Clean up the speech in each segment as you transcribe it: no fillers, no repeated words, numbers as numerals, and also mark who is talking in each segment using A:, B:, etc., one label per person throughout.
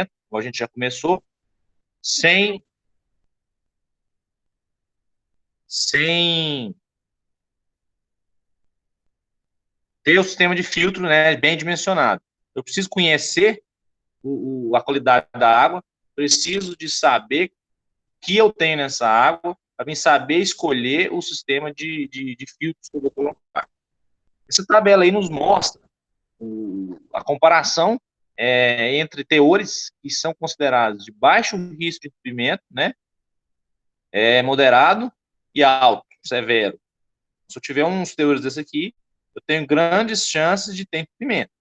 A: como a gente já começou, sem, sem ter o sistema de filtro, né, bem dimensionado. Eu preciso conhecer a qualidade da água, preciso de saber o que eu tenho nessa água, para mim saber escolher o sistema de filtros que eu vou colocar. Essa tabela aí nos mostra a comparação entre teores que são considerados de baixo risco de entupimento, né, moderado e alto, severo. Se eu tiver uns teores desse aqui, eu tenho grandes chances de ter entupimento.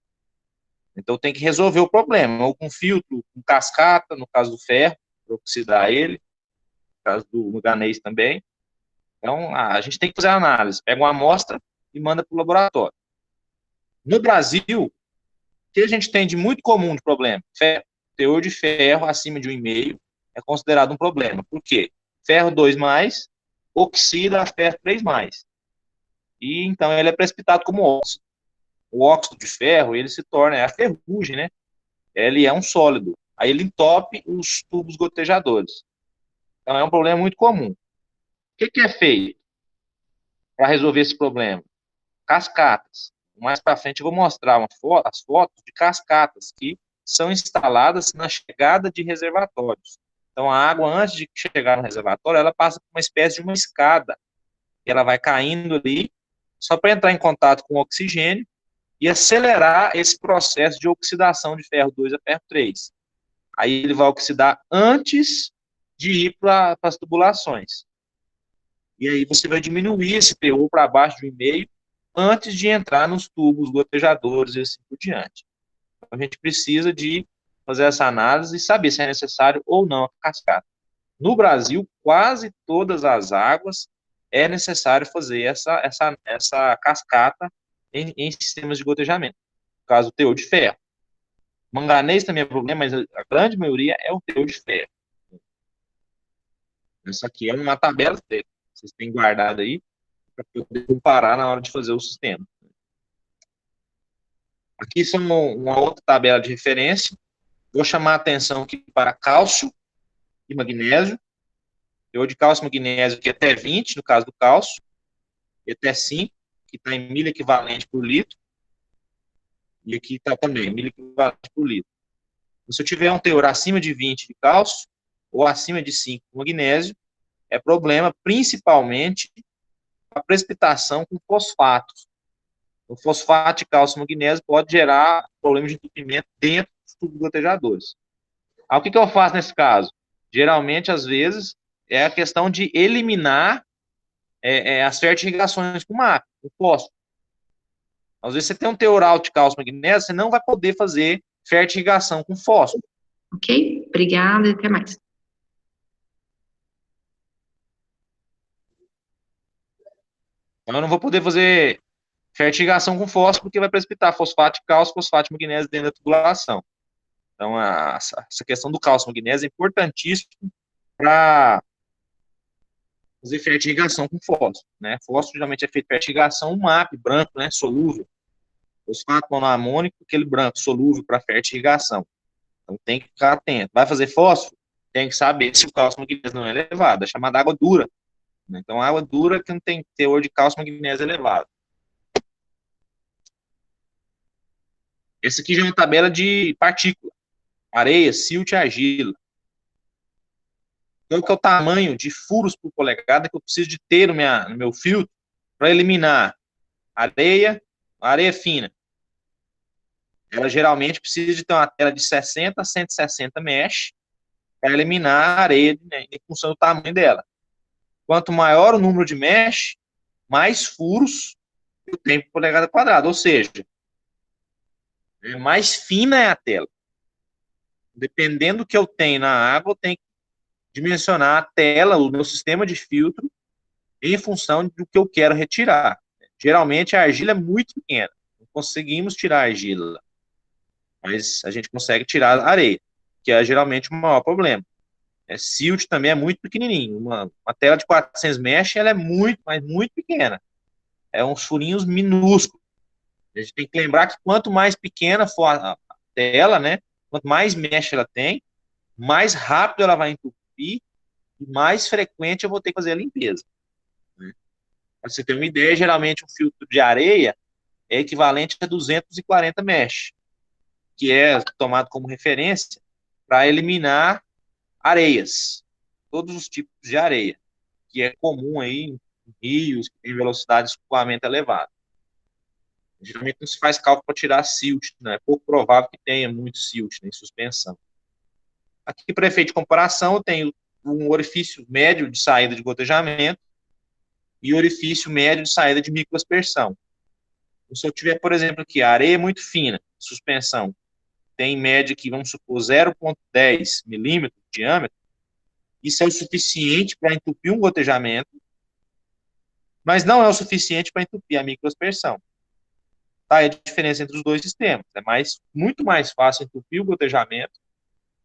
A: Então, tem que resolver o problema, ou com filtro, com cascata, no caso do ferro, para oxidar ele, no caso do manganês também. Então, a gente tem que fazer a análise, pega uma amostra e manda para o laboratório. No Brasil, o que a gente tem de muito comum de problema? Ferro. Teor de ferro acima de 1,5 é considerado um problema. Por quê? Ferro 2+, oxida a ferro 3+. E, então, ele é precipitado como óxido. O óxido de ferro, ele se torna a ferrugem, né? Ele é um sólido. Aí ele entope os tubos gotejadores. Então, é um problema muito comum. O que é feito para resolver esse problema? Cascatas. Mais para frente eu vou mostrar as fotos de cascatas que são instaladas na chegada de reservatórios. Então, a água, antes de chegar no reservatório, ela passa por uma espécie de uma escada. E ela vai caindo ali, só para entrar em contato com o oxigênio e acelerar esse processo de oxidação de ferro 2 a ferro 3. Aí ele vai oxidar antes de ir para as tubulações. E aí você vai diminuir esse teor para baixo de 1,5 antes de entrar nos tubos gotejadores e assim por diante. Então, a gente precisa de fazer essa análise e saber se é necessário ou não a cascata. No Brasil, quase todas as águas é necessário fazer essa cascata em sistemas de gotejamento. No caso, o teor de ferro. Manganês também é problema, mas a grande maioria é o teor de ferro. Essa aqui é uma tabela que vocês têm guardado aí para poder comparar na hora de fazer o sistema. Aqui são uma outra tabela de referência. Vou chamar a atenção aqui para cálcio e magnésio. Teor de cálcio e magnésio aqui até 20, no caso do cálcio, e até 5, que está em milha equivalente por litro. E aqui está também, milha equivalente por litro. Se eu tiver um teor acima de 20 de cálcio, ou acima de 5 de magnésio, é problema principalmente a precipitação com fosfatos. O fosfato de cálcio e magnésio pode gerar problemas de entupimento dentro dos tubos gotejadores. Aí, o que eu faço nesse caso? Geralmente, às vezes, é a questão de eliminar as fertirrigações com MAP, com fósforo. Às vezes, você tem um teor alto de cálcio e magnésio, você não vai poder fazer fertirrigação com fósforo.
B: Ok? Obrigada e até mais.
A: Então, eu não vou poder fazer fertirrigação com fósforo, porque vai precipitar fosfato de cálcio, fosfato de magnésio dentro da tubulação. Então, essa questão do cálcio e magnésio é importantíssimo para fazer fertirrigação com fósforo, né? Fósforo geralmente é feito fertirrigação, um MAP branco, né, solúvel. Fosfato monoamônico, aquele branco solúvel para fertirrigação. Então, tem que ficar atento. Vai fazer fósforo? Tem que saber se o cálcio e magnésio não é elevado, é chamada água dura. Então, água dura que não tem teor de cálcio e magnésio elevado. Esse aqui já é uma tabela de partícula. Areia, silt e argila. Qual que é o tamanho de furos por polegada que eu preciso de ter no meu filtro para eliminar areia fina. Ela geralmente precisa de ter uma tela de 60 a 160 mesh para eliminar a areia, né, em função do tamanho dela. Quanto maior o número de mesh, mais furos eu tenho por polegada quadrada, ou seja, mais fina é a tela. Dependendo do que eu tenho na água, eu tenho que dimensionar a tela, o meu sistema de filtro, em função do que eu quero retirar. Geralmente a argila é muito pequena, não conseguimos tirar a argila, mas a gente consegue tirar a areia, que é geralmente o maior problema. Silt também é muito pequenininho, uma tela de 400 mesh, ela é muito, mas muito pequena, é uns furinhos minúsculos. A gente tem que lembrar que quanto mais pequena for a tela, né, quanto mais mesh ela tem, mais rápido ela vai entupir e mais frequente eu vou ter que fazer a limpeza. Né? Para você ter uma ideia, geralmente um filtro de areia é equivalente a 240 mesh, que é tomado como referência para eliminar areias, todos os tipos de areia, que é comum aí em rios que tem velocidade de escoamento elevada. Geralmente não se faz cálculo para tirar silt, né? É pouco provável que tenha muito silt, né, em suspensão. Aqui, para efeito de comparação, eu tenho um orifício médio de saída de gotejamento e orifício médio de saída de microaspersão. Se eu tiver, por exemplo, aqui, a areia muito fina, suspensão, tem em média aqui, vamos supor, 0,10 milímetros de diâmetro, isso é o suficiente para entupir um gotejamento, mas não é o suficiente para entupir a microaspersão. Tá? É a diferença entre os dois sistemas. É muito mais fácil entupir o gotejamento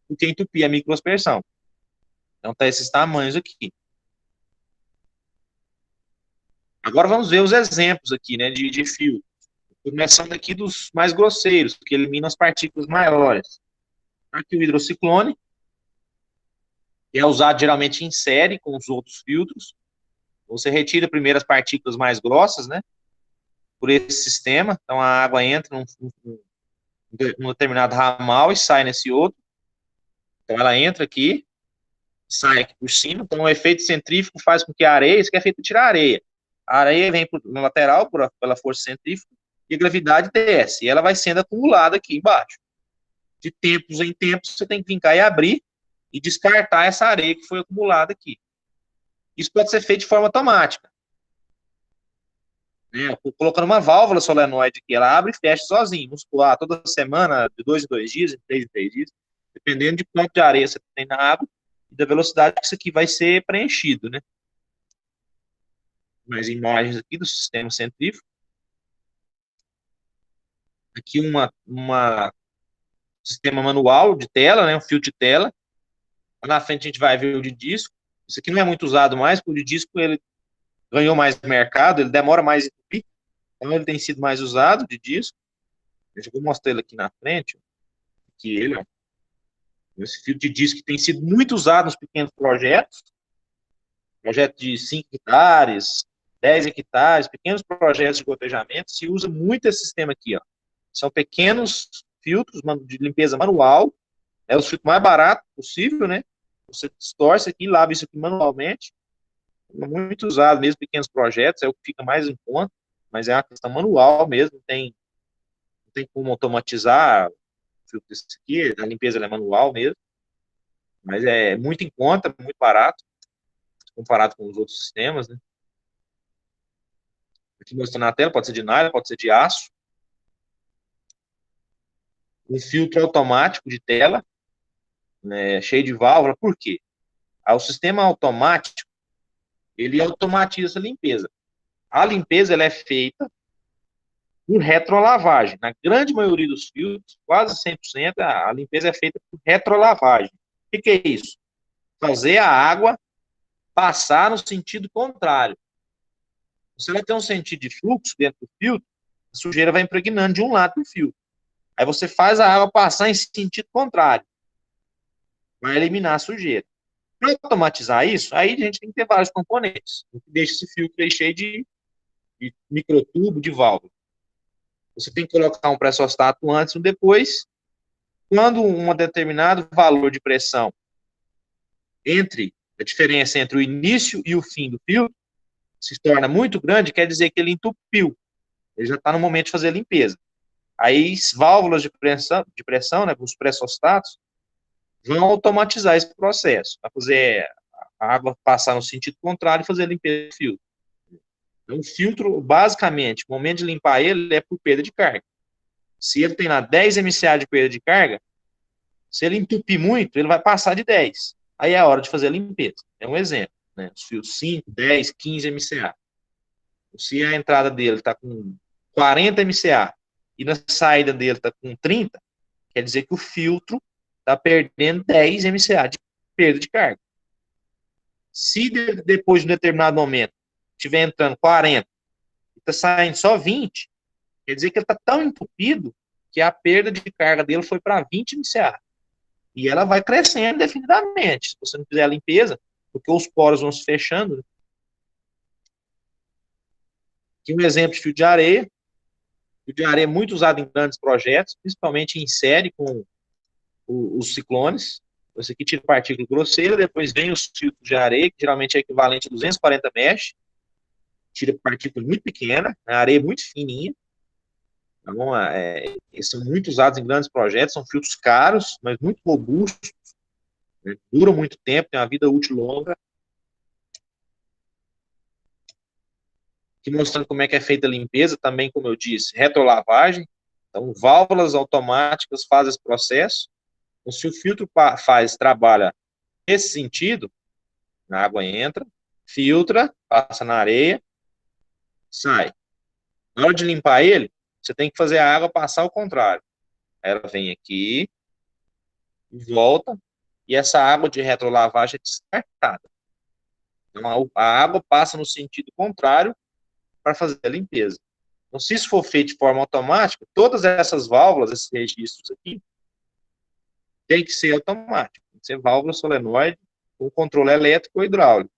A: do que entupir a microaspersão. Então, tá esses tamanhos aqui. Agora vamos ver os exemplos aqui, né, de filtro. Começando aqui dos mais grosseiros, que eliminam as partículas maiores. Aqui o hidrociclone, que é usado geralmente em série com os outros filtros. Você retira primeiro as partículas mais grossas, né, por esse sistema. Então a água entra num determinado ramal e sai nesse outro. Então ela entra aqui, sai aqui por cima. Então o efeito centrífugo faz com que a areia, isso que é feito tirar a areia. A areia vem na lateral pela força centrífuga e a gravidade desce. E ela vai sendo acumulada aqui embaixo. De tempos em tempos, você tem que vir cá e abrir e descartar essa areia que foi acumulada aqui. Isso pode ser feito de forma automática. Né? Colocando uma válvula solenoide aqui, ela abre e fecha sozinho. Vamos supor, toda semana, de 2 em 2 dias, de 3 em 3 dias, dependendo de quanto de areia você tem na água e da velocidade que isso aqui vai ser preenchido, né? Mais imagens aqui do sistema centrífugo. Aqui uma sistema manual de tela, né? Um fio de tela. Lá na frente a gente vai ver o de disco. Isso aqui não é muito usado mais, porque o de disco ele ganhou mais mercado, ele demora mais a entupir, então ele tem sido mais usado de disco. Eu já vou mostrar ele aqui na frente, que ele, ó, esse fio de disco que tem sido muito usado nos pequenos projetos, projeto de 5 hectares, 10 hectares, pequenos projetos de gotejamento, se usa muito esse sistema aqui, ó. São pequenos filtros de limpeza manual, é o filtro mais barato possível, né? Você distorce aqui, lava isso aqui manualmente, muito usado mesmo, pequenos projetos, é o que fica mais em conta, mas é uma questão manual mesmo, não tem como automatizar o filtro desse aqui, a limpeza é manual mesmo, mas é muito em conta, muito barato, comparado com os outros sistemas, né? Aqui mostrando na tela, pode ser de nylon, pode ser de aço. Um filtro automático de tela, né, cheio de válvula, por quê? O sistema automático, ele automatiza essa limpeza. A limpeza, ela é feita por retrolavagem. Na grande maioria dos filtros, quase 100%, a limpeza é feita por retrolavagem. O que é isso? Fazer a água passar no sentido contrário. Se ela tem um sentido de fluxo dentro do filtro, a sujeira vai impregnando de um lado do filtro. Aí você faz a água passar em sentido contrário. Vai eliminar a sujeira. Para automatizar isso, aí a gente tem que ter vários componentes. O que deixa esse filtro aí cheio de microtubo, de válvula. Você tem que colocar um pressostato antes e um depois. Quando um determinado valor de pressão a diferença entre o início e o fim do filtro se torna muito grande, quer dizer que ele entupiu. Ele já está no momento de fazer a limpeza. Aí, válvulas de pressão, né, os pressostatos, vão automatizar esse processo, para fazer a água passar no sentido contrário e fazer a limpeza do filtro. Então, o filtro, basicamente, o momento de limpar ele é por perda de carga. Se ele tem lá 10 MCA de perda de carga, se ele entupir muito, ele vai passar de 10. Aí é a hora de fazer a limpeza. É um exemplo, né? Os fios 5, 10, 15 MCA. Se a entrada dele está com 40 MCA e na saída dele está com 30, quer dizer que o filtro está perdendo 10 MCA de perda de carga. Se depois de um determinado momento estiver entrando 40 e está saindo só 20, quer dizer que ele está tão entupido que a perda de carga dele foi para 20 MCA. e ela vai crescendo indefinidamente, se você não fizer a limpeza, porque os poros vão se fechando. Aqui um exemplo de fio de areia. Fio de areia é muito usado em grandes projetos, principalmente em série com os ciclones. Você aqui tira partícula grosseira, depois vem os filtros de areia, que geralmente é equivalente a 240 mesh, tira partícula muito pequena, a areia é muito fininha. Então, eles são muito usados em grandes projetos, são filtros caros, mas muito robustos, né, duram muito tempo, têm uma vida útil longa. Aqui mostrando como é que é feita a limpeza, também, como eu disse, retrolavagem. Então, válvulas automáticas fazem esse processo. Então, se o filtro trabalha nesse sentido, a água entra, filtra, passa na areia, sai. Na hora de limpar ele, você tem que fazer a água passar ao contrário. Ela vem aqui, volta, e essa água de retrolavagem é descartada. Então, a água passa no sentido contrário para fazer a limpeza. Então, se isso for feito de forma automática, todas essas válvulas, esses registros aqui, tem que ser automático. Tem que ser válvula solenoide com controle elétrico ou hidráulico.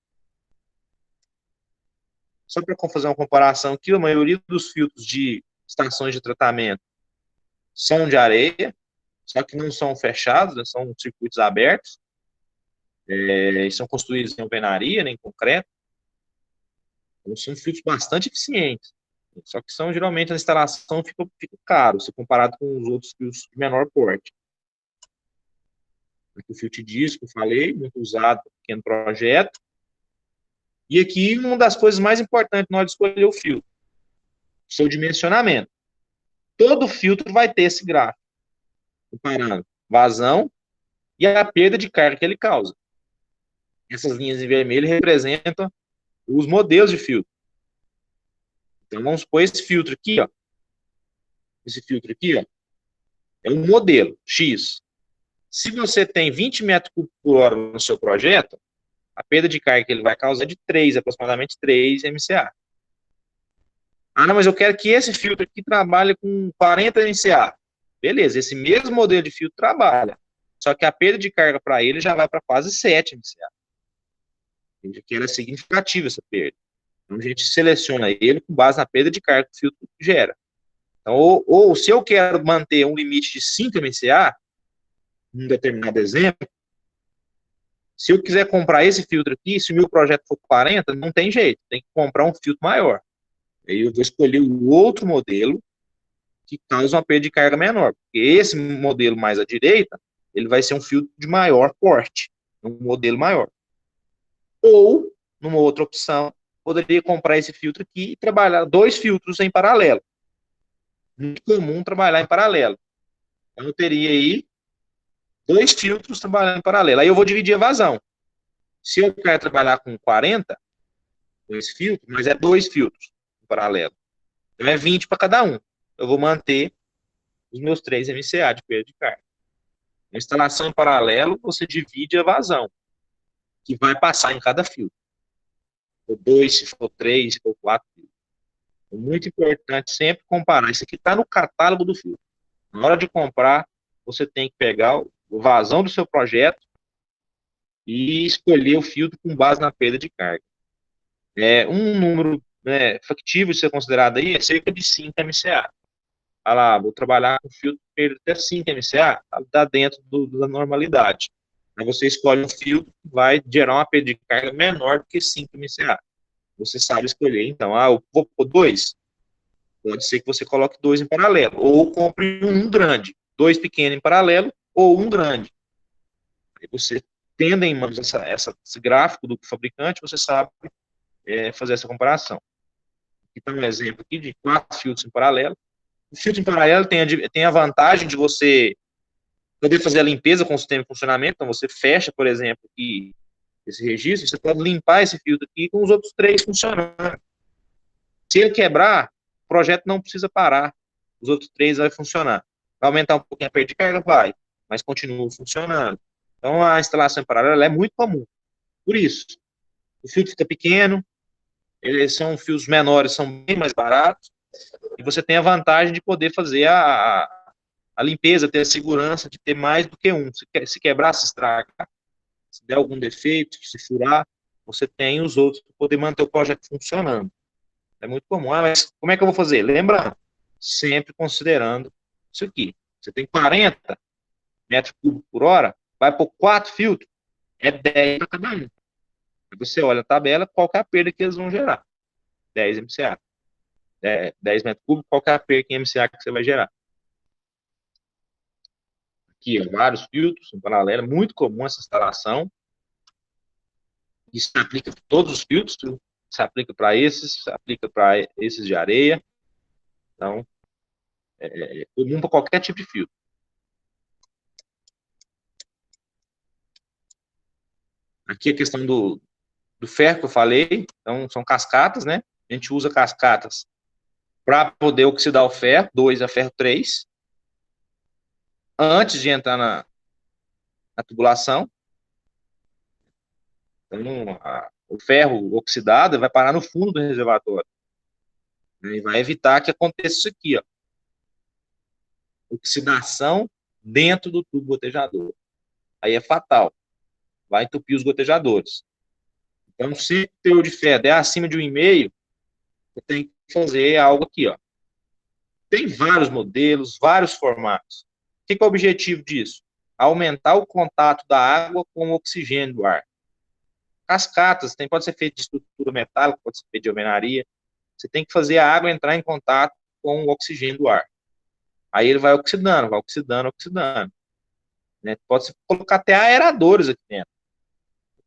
A: Só para fazer uma comparação aqui, a maioria dos filtros de estações de tratamento são de areia, só que não são fechados, né, são circuitos abertos, são construídos em alvenaria, nem em concreto. Então, são filtros bastante eficientes. Só que são, geralmente, a instalação fica caro, se comparado com os outros filtros de menor porte. Aqui o filtro de disco, falei, muito usado para pequeno projeto. E aqui, uma das coisas mais importantes na hora de escolher o filtro, seu dimensionamento. Todo filtro vai ter esse gráfico, comparando vazão e a perda de carga que ele causa. Essas linhas em vermelho representam os modelos de filtro. Então, vamos supor esse filtro aqui, ó. Esse filtro aqui, ó, é um modelo X. Se você tem 20 metros cúbicos por hora no seu projeto, a perda de carga que ele vai causar é de 3, aproximadamente 3 MCA. Ah, não, mas eu quero que esse filtro aqui trabalhe com 40 MCA. Beleza, esse mesmo modelo de filtro trabalha. Só que a perda de carga para ele já vai para quase 7 MCA. Que era significativa essa perda. Então a gente seleciona ele com base na perda de carga que o filtro gera. Então, ou se eu quero manter um limite de 5 MCA, num determinado exemplo, se eu quiser comprar esse filtro aqui, se o meu projeto for 40, não tem jeito, tem que comprar um filtro maior. Aí eu vou escolher o outro modelo que causa uma perda de carga menor, porque esse modelo mais à direita, ele vai ser um filtro de maior porte, um modelo maior. Ou, numa outra opção, poderia comprar esse filtro aqui e trabalhar 2 filtros em paralelo. Muito comum trabalhar em paralelo. Então, eu teria aí 2 filtros trabalhando em paralelo. Aí eu vou dividir a vazão. Se eu quero trabalhar com 40, 2 filtros, mas é 2 filtros em paralelo. Então é 20 para cada um. Eu vou manter os meus 3 MCA de perda de carga. Na instalação em paralelo, você divide a vazão, que vai passar em cada filtro. Se for 2, se for 3, se for 4 filtros. É muito importante sempre comparar. Isso aqui está no catálogo do filtro. Na hora de comprar, você tem que pegar o vazão do seu projeto e escolher o filtro com base na perda de carga. Um número, né, factível de ser considerado aí é cerca de 5 MCA. Ah lá, vou trabalhar com filtro que perda até 5 MCA, está dentro da normalidade. Aí você escolhe um filtro que vai gerar uma perda de carga menor do que 5 MCA. Você sabe escolher, então, eu vou pôr 2. Pode ser que você coloque 2 em paralelo, ou compre um grande, 2 pequenos em paralelo, ou um grande. Aí você, tendo em mãos esse gráfico do fabricante, você sabe fazer essa comparação. Aqui está um exemplo aqui de 4 filtros em paralelo. O filtro em paralelo tem a vantagem de você poder fazer a limpeza com o sistema em funcionamento. Então, você fecha, por exemplo, aqui, esse registro, você pode limpar esse filtro aqui com os outros 3 funcionando. Se ele quebrar, o projeto não precisa parar. Os outros 3 vão funcionar. Vai aumentar um pouquinho a perda de carga? Vai, mas continua funcionando. Então, a instalação em paralelo é muito comum. Por isso, o filtro fica pequeno, eles são fios menores, são bem mais baratos, e você tem a vantagem de poder fazer a limpeza, ter a segurança de ter mais do que um. Se quebrar, se estragar, se der algum defeito, se furar, você tem os outros para poder manter o projeto funcionando. É muito comum. Ah, mas como é que eu vou fazer? Lembrando, sempre considerando isso aqui. Você tem 40 metros cúbicos por hora, vai por 4 filtros, é 10 para cada um. Aí você olha a tabela, qual que é a perda que eles vão gerar? 10 MCA. 10 metros cúbicos, qual que é a perda em MCA que você vai gerar? Aqui, ó, vários filtros em paralelo, é muito comum essa instalação. Isso se aplica para todos os filtros, se aplica para esses, se aplica para esses de areia. Então, é comum para qualquer tipo de filtro. Aqui a questão do ferro que eu falei, então são cascatas, né? A gente usa cascatas para poder oxidar o ferro, 2 a ferro 3, antes de entrar na tubulação. Então, o ferro oxidado vai parar no fundo do reservatório. E vai evitar que aconteça isso aqui, ó. Oxidação dentro do tubo gotejador. Aí é fatal. Vai entupir os gotejadores. Então, se o teor de ferro é acima de 1,5, você tem que fazer algo aqui, ó. Tem vários modelos, vários formatos. O que é o objetivo disso? Aumentar o contato da água com o oxigênio do ar. Cascatas, pode ser feito de estrutura metálica, pode ser feito de alvenaria. Você tem que fazer a água entrar em contato com o oxigênio do ar. Aí ele vai oxidando, oxidando. Né? Pode-se colocar até aeradores aqui dentro.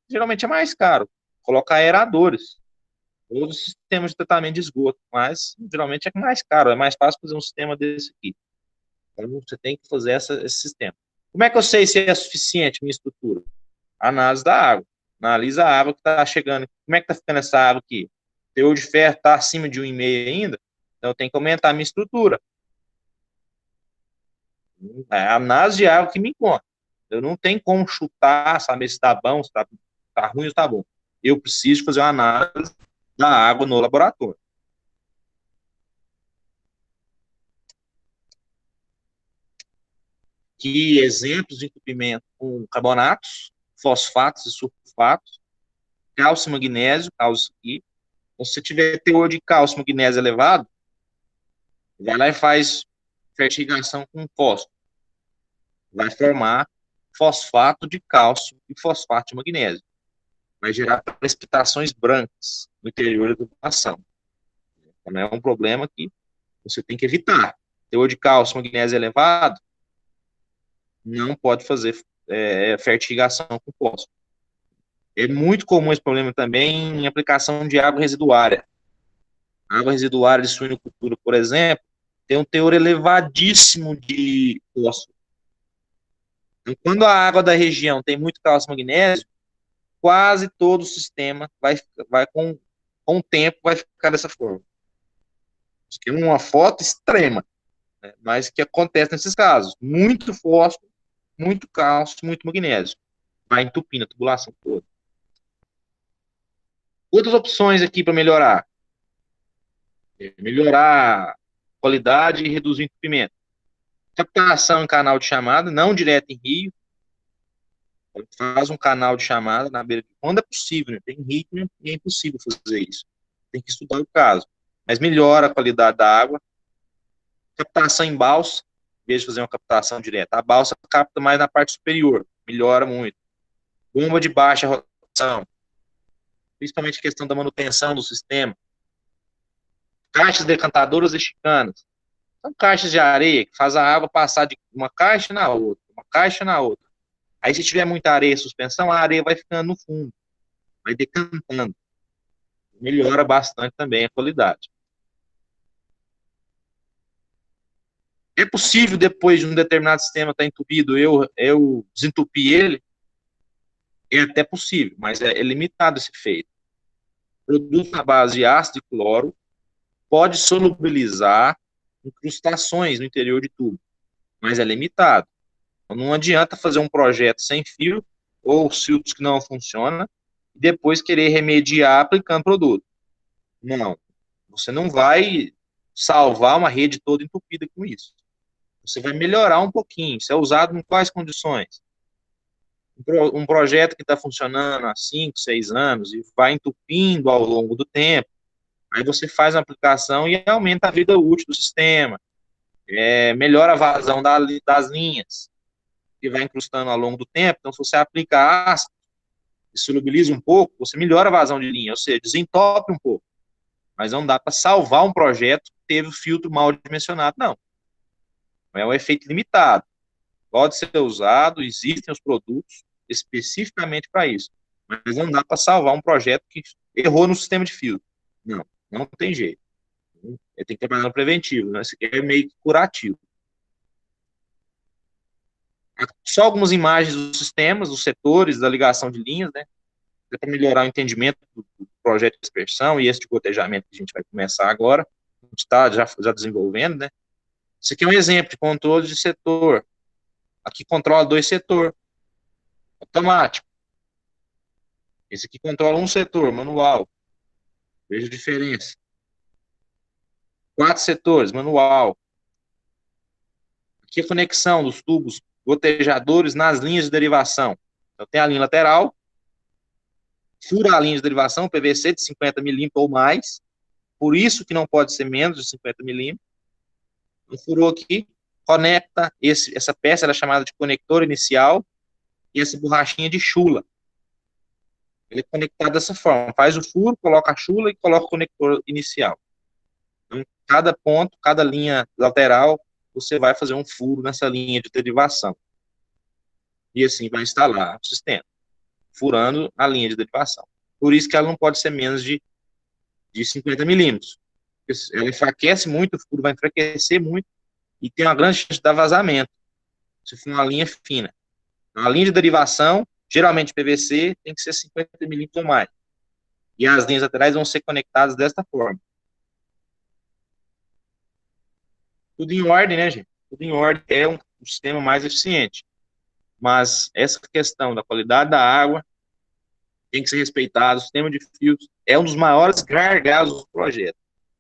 A: Geralmente é mais caro colocar aeradores. Ou sistemas de tratamento de esgoto, mas geralmente é mais caro, é mais fácil fazer um sistema desse aqui. Então você tem que fazer esse sistema. Como é que eu sei se é suficiente minha estrutura? Análise da água. Analisa a água que está chegando. Como é que está ficando essa água aqui? O teor de ferro está acima de 1,5 ainda, então eu tenho que aumentar a minha estrutura. É a análise de água que me conta. Eu não tenho como chutar, saber se está bom, se está ruim ou está bom. Eu preciso fazer uma análise da água no laboratório. Que exemplos de entupimento com carbonatos, fosfatos e sulfatos, cálcio e magnésio, cálcio aqui. Então, se você tiver teor de cálcio e magnésio elevado, vai lá e faz fertigação com fósforo. Vai formar fosfato de cálcio e fosfato de magnésio. Vai gerar precipitações brancas no interior da tubulação. Então, é um problema que você tem que evitar. Teor de cálcio e magnésio elevado, não pode fazer fertigação com fósforo. É muito comum esse problema também em aplicação de água residuária. A água residuária de suinocultura, por exemplo, tem um teor elevadíssimo de fósforo. Então, quando a água da região tem muito cálcio e magnésio, quase todo o sistema vai com o tempo, vai ficar dessa forma. Isso aqui é uma foto extrema, né? Mas que acontece nesses casos. Muito fósforo, muito cálcio, muito magnésio. Vai entupindo a tubulação toda. Outras opções aqui para melhorar. Melhorar a qualidade e reduzir o entupimento. Captação em canal de chamada, não direto em rio. Faz um canal de chamada na beira de... Quando é possível, né? Tem rio que é impossível fazer isso. Tem que estudar o caso. Mas melhora a qualidade da água. Captação em balsa, em vez de fazer uma captação direta. A balsa capta mais na parte superior, melhora muito. Bomba de baixa rotação, principalmente a questão da manutenção do sistema. Caixas decantadoras e chicanas. São caixas de areia que faz a água passar de uma caixa na outra, uma caixa na outra. Aí se tiver muita areia em suspensão, a areia vai ficando no fundo, vai decantando. Melhora bastante também a qualidade. É possível, depois de um determinado sistema estar entupido, eu desentupir ele? É até possível, mas é limitado esse efeito. Produto à base de ácido de cloro pode solubilizar incrustações no interior de tubo, mas é limitado. Então, não adianta fazer um projeto sem fio ou filtros que não funcionam e depois querer remediar aplicando produto. Não, você não vai salvar uma rede toda entupida com isso. Você vai melhorar um pouquinho. Isso é usado em quais condições? Um projeto que está funcionando há 5, 6 anos e vai entupindo ao longo do tempo, aí você faz a aplicação e aumenta a vida útil do sistema, melhora a vazão das linhas, que vai incrustando ao longo do tempo. Então, se você aplica ácido e solubiliza um pouco, você melhora a vazão de linha, ou seja, desentope um pouco. Mas não dá para salvar um projeto que teve o filtro mal dimensionado, não. É um efeito limitado. Pode ser usado, existem os produtos especificamente para isso. Mas não dá para salvar um projeto que errou no sistema de filtro. Não, não tem jeito. Tem que trabalhar no preventivo, né? Isso aqui é meio que curativo. Só algumas imagens dos sistemas, dos setores, da ligação de linhas, né? Para melhorar o entendimento do projeto de dispersão e esse de gotejamento que a gente vai começar agora. A gente está já desenvolvendo, né? Isso aqui é um exemplo de controle de setor. Aqui controla 2 setores, automático. Esse aqui controla um setor, manual. Veja a diferença. 4 setores, manual. Aqui a conexão dos tubos gotejadores nas linhas de derivação. Então tem a linha lateral, fura a linha de derivação, PVC de 50 milímetros ou mais, por isso que não pode ser menos de 50 milímetros. Furou aqui, conecta essa peça, ela é chamada de conector inicial, e essa borrachinha de chula. Ele é conectado dessa forma, faz o furo, coloca a chula e coloca o conector inicial. Então, cada ponto, cada linha lateral, você vai fazer um furo nessa linha de derivação. E assim vai instalar o sistema, furando a linha de derivação. Por isso que ela não pode ser menos de 50 milímetros. Ela enfraquece muito, o furo vai enfraquecer muito, e tem uma grande chance de dar vazamento, se for uma linha fina. A linha de derivação, geralmente PVC, tem que ser 50 milímetros ou mais. E as linhas laterais vão ser conectadas desta forma. Tudo em ordem, né, gente? Tudo em ordem é um sistema mais eficiente. Mas essa questão da qualidade da água tem que ser respeitado. O sistema de filtros é um dos maiores gargalos do projeto.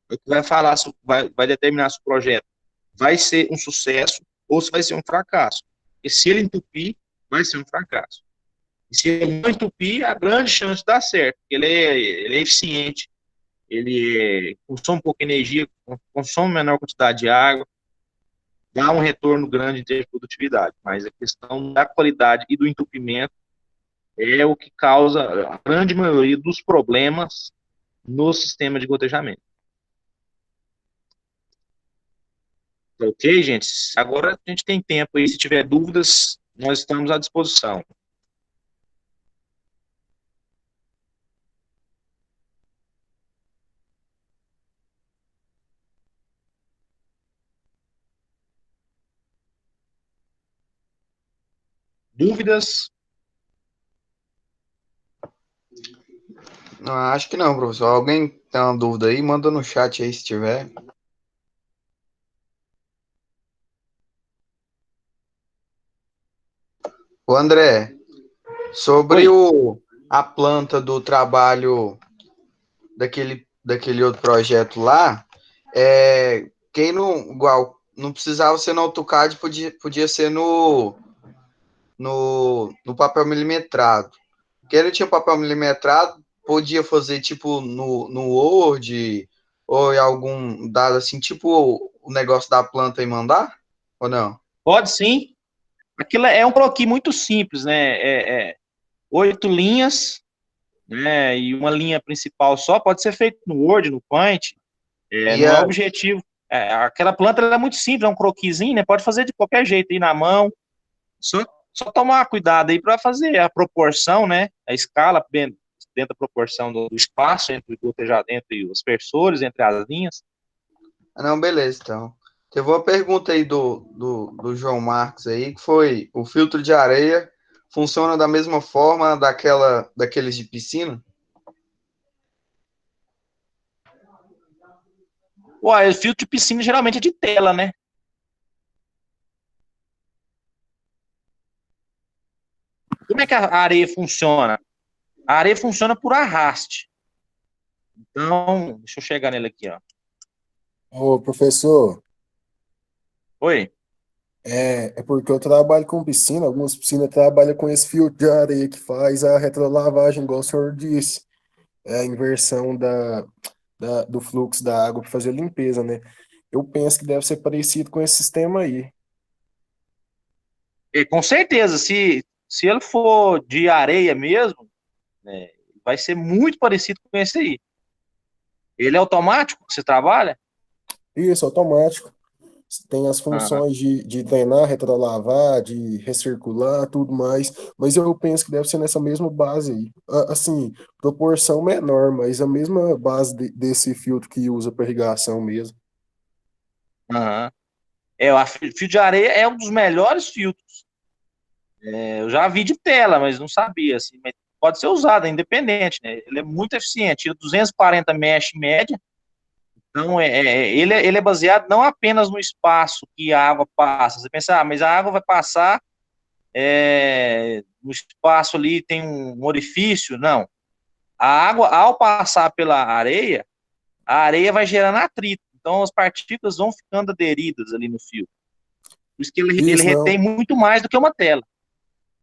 A: É o que vai falar, vai determinar se o projeto vai ser um sucesso ou se vai ser um fracasso. E se ele entupir, vai ser um fracasso. E se ele não entupir, a grande chance de dar certo. Ele é eficiente, consome pouca energia, consome menor quantidade de água, dá um retorno grande em termos de produtividade. Mas a questão da qualidade e do entupimento é o que causa a grande maioria dos problemas no sistema de gotejamento. Ok, gente? Agora a gente tem tempo aí. Se tiver dúvidas, nós estamos à disposição. Dúvidas?
C: Não, acho que não, professor. Alguém tem uma dúvida aí? Manda no chat aí se tiver. O André, sobre a planta do trabalho daquele outro projeto lá, quem não, igual, não precisava ser no AutoCAD, podia ser no papel milimetrado. Quem não tinha papel milimetrado, podia fazer tipo no Word ou em algum dado assim, tipo o negócio da planta e mandar? Ou não?
A: Pode sim. Aquilo é um croquis muito simples, né? 8 linhas, né? E uma linha principal só, pode ser feito no Word, no Paint. Não é objetivo. Aquela planta ela é muito simples, é um croquisinho, né? Pode fazer de qualquer jeito aí na mão. Só tomar cuidado aí para fazer a proporção, né? A escala dentro da proporção do espaço entre os aspersores, entre as linhas.
C: Não, beleza, então. Teve uma pergunta aí do João Marcos aí, que foi: o filtro de areia funciona da mesma forma daqueles de piscina?
A: O filtro de piscina geralmente é de tela, né? Como é que a areia funciona? A areia funciona por arraste. Então, deixa eu chegar nele aqui, ó.
D: Ô, professor.
A: Oi.
D: É porque eu trabalho com piscina, algumas piscinas trabalham com esse filtro de areia que faz a retrolavagem, igual o senhor disse. É a inversão do fluxo da água para fazer a limpeza, né? Eu penso que deve ser parecido com esse sistema aí.
A: E, com certeza, se ele for de areia mesmo, né, vai ser muito parecido com esse aí. Ele é automático que você trabalha?
D: Isso, automático. Tem as
A: Aham.
D: funções de drenar, retrolavar, de recircular, tudo mais, mas eu penso que deve ser nessa mesma base aí. Assim, proporção menor, mas a mesma base desse filtro que usa para irrigação mesmo.
A: Aham. O fio de areia é um dos melhores filtros. Eu já vi de tela, mas não sabia, assim, mas pode ser usado, é independente, né? Ele é muito eficiente, tira 240 mesh média, então ele é baseado não apenas no espaço que a água passa. Você pensa, mas a água vai passar no espaço ali tem um orifício? Não. A água, ao passar pela areia, a areia vai gerando atrito, então as partículas vão ficando aderidas ali no fio. Por isso que ele
D: Isso
A: retém
D: não,
A: muito mais do que uma tela.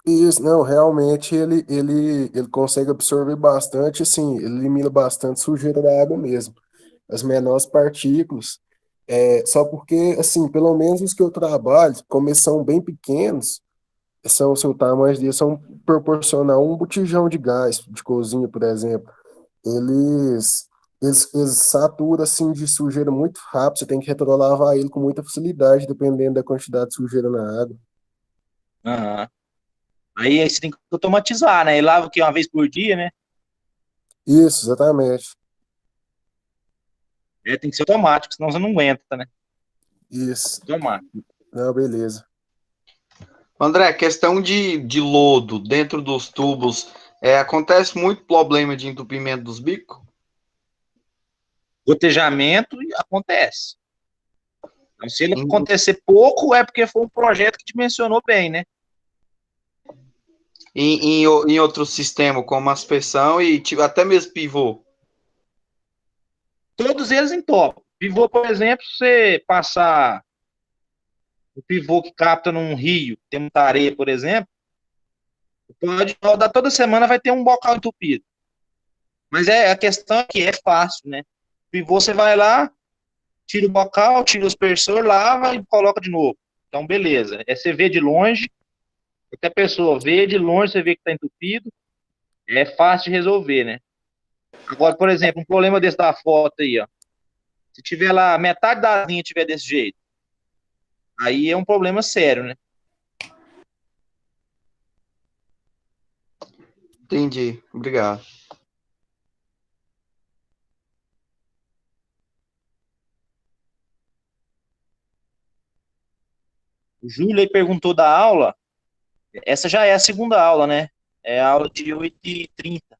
D: isso não, realmente ele consegue absorver bastante, assim, ele elimina bastante sujeira da água mesmo. As menores partículas, só porque, assim, pelo menos os que eu trabalho, como eles são bem pequenos, são, seu tamanho deles são proporcional a um botijão de gás de cozinha, por exemplo. Eles, eles saturam assim de sujeira muito rápido, você tem que retrolavar ele com muita facilidade, dependendo da quantidade de sujeira na água.
A: Uhum. Aí você tem que automatizar, né? E lava aqui uma vez por dia, né?
D: Isso, exatamente.
A: Tem que ser automático, senão você não aguenta, né?
D: Isso.
A: Automático.
D: Não, beleza.
C: André, questão de lodo dentro dos tubos, acontece muito problema de entupimento dos bicos?
A: Gotejamento acontece. Então, se ele
C: Em,
A: acontecer pouco, é porque foi um projeto que dimensionou bem, né?
C: em outro sistema, como aspersão e até mesmo pivô.
A: Todos eles entopem. Pivô, por exemplo, você passar o pivô que capta num rio, tem muita areia, por exemplo, pode rodar toda semana, vai ter um bocal entupido. Mas a questão é que é fácil, né? Pivô, você vai lá, tira o bocal, tira o aspersor, lava e coloca de novo. Então, beleza. Você vê de longe, qualquer pessoa vê de longe, você vê que está entupido, é fácil de resolver, né? Agora, por exemplo, um problema desse da foto aí, ó. Se tiver lá, metade da linha tiver desse jeito, aí é um problema sério, né?
C: Entendi, obrigado.
A: O Júlio aí perguntou da aula, essa já é a segunda aula, né? É a aula de 8h30.